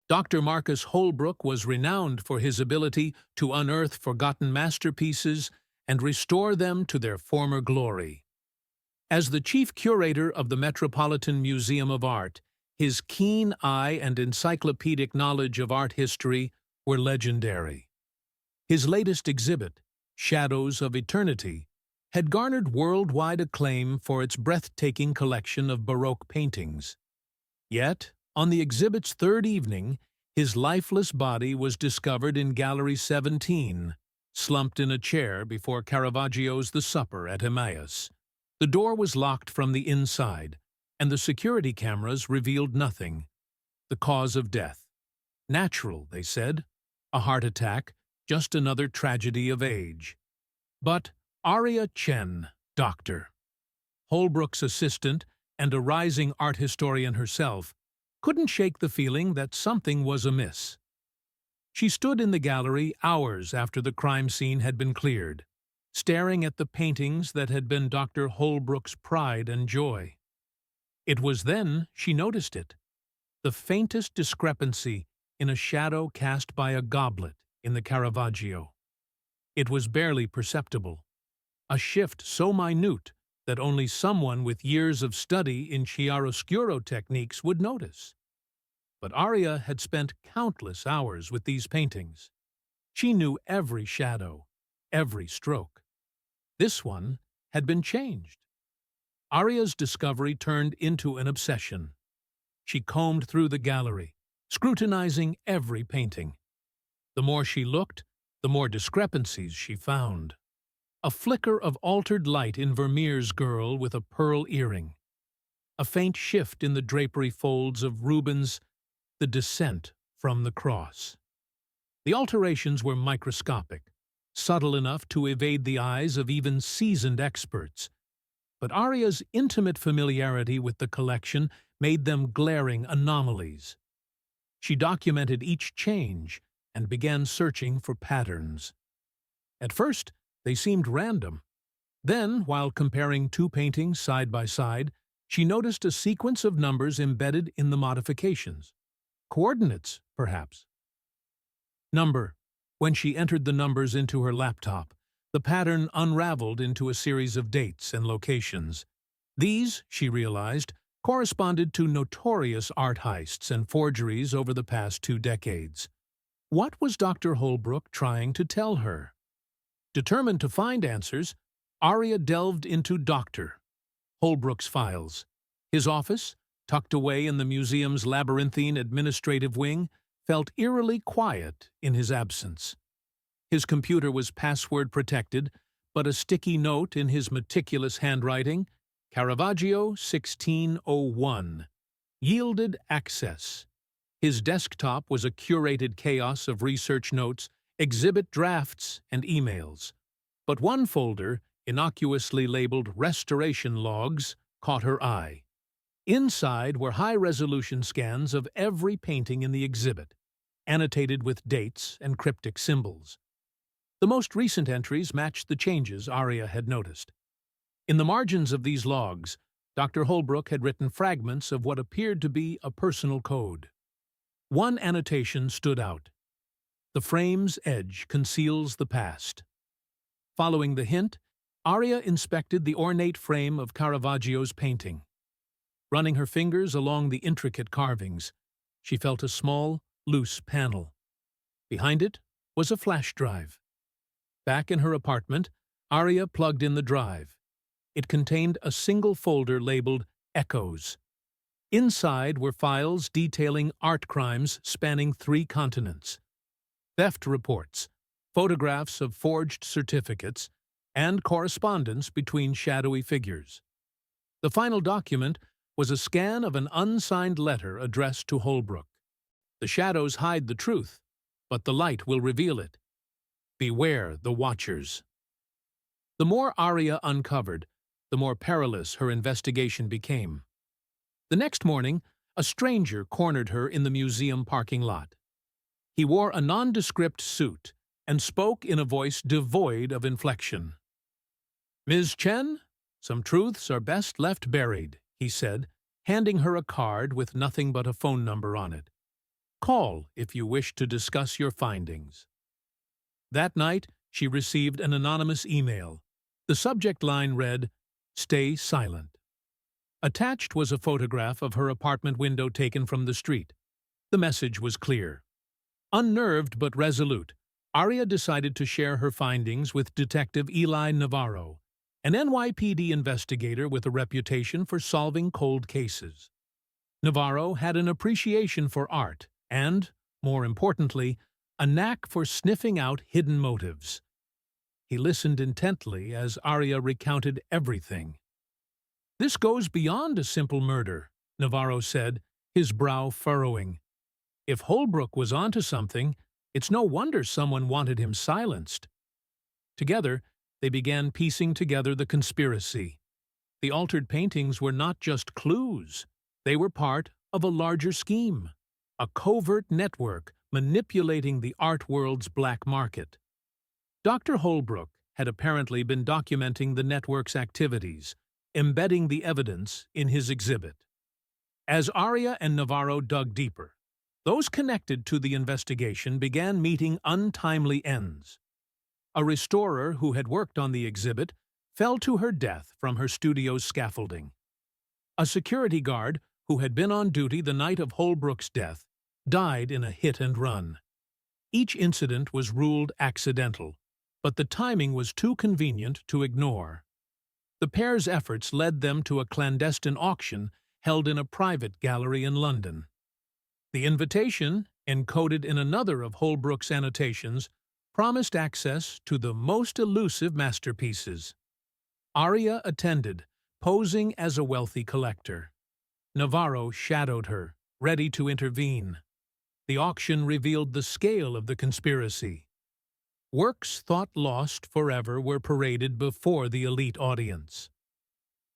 Dr. Marcus Holbrook was renowned for his ability to unearth forgotten masterpieces and restore them to their former glory. As the chief curator of the Metropolitan Museum of Art, his keen eye and encyclopedic knowledge of art history were legendary. His latest exhibit, Shadows of Eternity, had garnered worldwide acclaim for its breathtaking collection of Baroque paintings. Yet, on the exhibit's third evening, his lifeless body was discovered in Gallery 17, slumped in a chair before Caravaggio's The Supper at Emmaus. The door was locked from the inside, and the security cameras revealed nothing. The cause of death. Natural, they said. A heart attack, just another tragedy of age. But Arya Chen, doctor, Holbrook's assistant and a rising art historian herself, couldn't shake the feeling that something was amiss. She stood in the gallery hours after the crime scene had been cleared, staring at the paintings that had been Dr. Holbrook's pride and joy. It was then she noticed it, the faintest discrepancy in a shadow cast by a goblet in the Caravaggio. It was barely perceptible, a shift so minute that only someone with years of study in chiaroscuro techniques would notice. But Arya had spent countless hours with these paintings. She knew every shadow, every stroke. This one had been changed. Arya's discovery turned into an obsession. She combed through the gallery, scrutinizing every painting. The more she looked, the more discrepancies she found. A flicker of altered light in Vermeer's girl with a pearl earring. A faint shift in the drapery folds of Rubens' The Descent from the Cross. The alterations were microscopic, subtle enough to evade the eyes of even seasoned experts. But Arya's intimate familiarity with the collection made them glaring anomalies. She documented each change and began searching for patterns. At first, they seemed random. Then, while comparing two paintings side by side, she noticed a sequence of numbers embedded in the modifications. Coordinates, perhaps. Number. When she entered the numbers into her laptop, the pattern unraveled into a series of dates and locations. These, she realized, corresponded to notorious art heists and forgeries over the past 2 decades. What was Dr. Holbrook trying to tell her? Determined to find answers, Arya delved into Dr. Holbrook's files. His office, tucked away in the museum's labyrinthine administrative wing, felt eerily quiet in his absence. His computer was password-protected, but a sticky note in his meticulous handwriting, Caravaggio 1601, yielded access. His desktop was a curated chaos of research notes, exhibit drafts, and emails. But one folder, innocuously labeled Restoration Logs, caught her eye. Inside were high-resolution scans of every painting in the exhibit, annotated with dates and cryptic symbols. The most recent entries matched the changes Arya had noticed. In the margins of these logs, Dr. Holbrook had written fragments of what appeared to be a personal code. One annotation stood out. The frame's edge conceals the past. Following the hint, Arya inspected the ornate frame of Caravaggio's painting. Running her fingers along the intricate carvings, she felt a small, loose panel. Behind it was a flash drive. Back in her apartment, Arya plugged in the drive. It contained a single folder labeled Echoes. Inside were files detailing art crimes spanning 3 continents. Theft reports, photographs of forged certificates, and correspondence between shadowy figures. The final document was a scan of an unsigned letter addressed to Holbrook. The shadows hide the truth, but the light will reveal it. Beware the Watchers. The more Arya uncovered, the more perilous her investigation became. The next morning, a stranger cornered her in the museum parking lot. He wore a nondescript suit and spoke in a voice devoid of inflection. "Ms. Chen, some truths are best left buried," he said, handing her a card with nothing but a phone number on it. Call if you wish to discuss your findings. That night, she received an anonymous email. The subject line read, "Stay silent." Attached was a photograph of her apartment window taken from the street. The message was clear. Unnerved but resolute, Aria decided to share her findings with Detective Eli Navarro, an NYPD investigator with a reputation for solving cold cases. Navarro had an appreciation for art and, more importantly, a knack for sniffing out hidden motives. He listened intently as Aria recounted everything. "This goes beyond a simple murder," Navarro said, his brow furrowing. "If Holbrook was onto something, it's no wonder someone wanted him silenced." Together, they began piecing together the conspiracy. The altered paintings were not just clues. They were part of a larger scheme, a covert network manipulating the art world's black market. Dr. Holbrook had apparently been documenting the network's activities, embedding the evidence in his exhibit. As Aria and Navarro dug deeper, those connected to the investigation began meeting untimely ends. A restorer who had worked on the exhibit fell to her death from her studio's scaffolding. A security guard who had been on duty the night of Holbrook's death died in a hit-and-run. Each incident was ruled accidental, but the timing was too convenient to ignore. The pair's efforts led them to a clandestine auction held in a private gallery in London. The invitation, encoded in another of Holbrook's annotations, promised access to the most elusive masterpieces. Aria attended, posing as a wealthy collector. Navarro shadowed her, ready to intervene. The auction revealed the scale of the conspiracy. Works thought lost forever were paraded before the elite audience.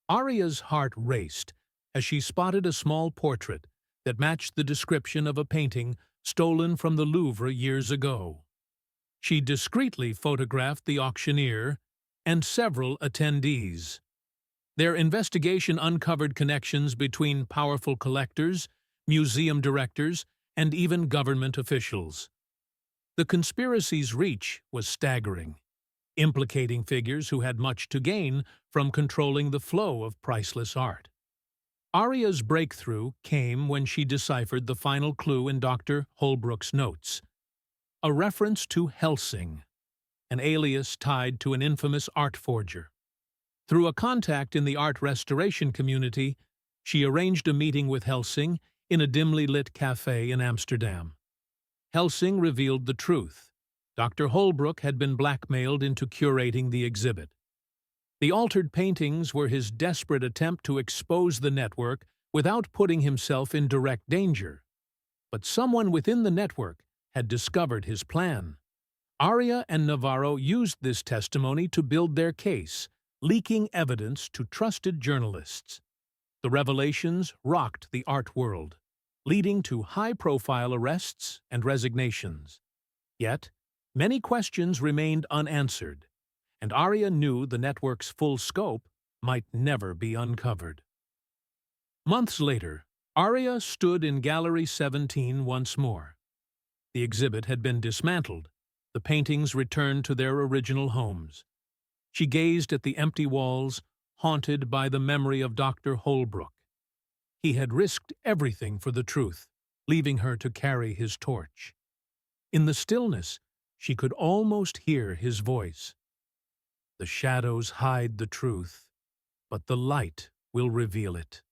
Aria's heart raced as she spotted a small portrait that matched the description of a painting stolen from the Louvre years ago. She discreetly photographed the auctioneer and several attendees. Their investigation uncovered connections between powerful collectors, museum directors, and even government officials. The conspiracy's reach was staggering, implicating figures who had much to gain from controlling the flow of priceless art. Aria's breakthrough came when she deciphered the final clue in Dr. Holbrook's notes, a reference to Helsing, an alias tied to an infamous art forger. Through a contact in the art restoration community, she arranged a meeting with Helsing in a dimly lit cafe in Amsterdam. Helsing revealed the truth. Dr. Holbrook had been blackmailed into curating the exhibit. The altered paintings were his desperate attempt to expose the network without putting himself in direct danger. But someone within the network had discovered his plan. Aria and Navarro used this testimony to build their case, leaking evidence to trusted journalists. The revelations rocked the art world, leading to high-profile arrests and resignations. Yet, many questions remained unanswered, and Aria knew the network's full scope might never be uncovered. Months later, Aria stood in Gallery 17 once more. The exhibit had been dismantled, the paintings returned to their original homes. She gazed at the empty walls, haunted by the memory of Dr. Holbrook. He had risked everything for the truth, leaving her to carry his torch. In the stillness, she could almost hear his voice. "The shadows hide the truth, but the light will reveal it."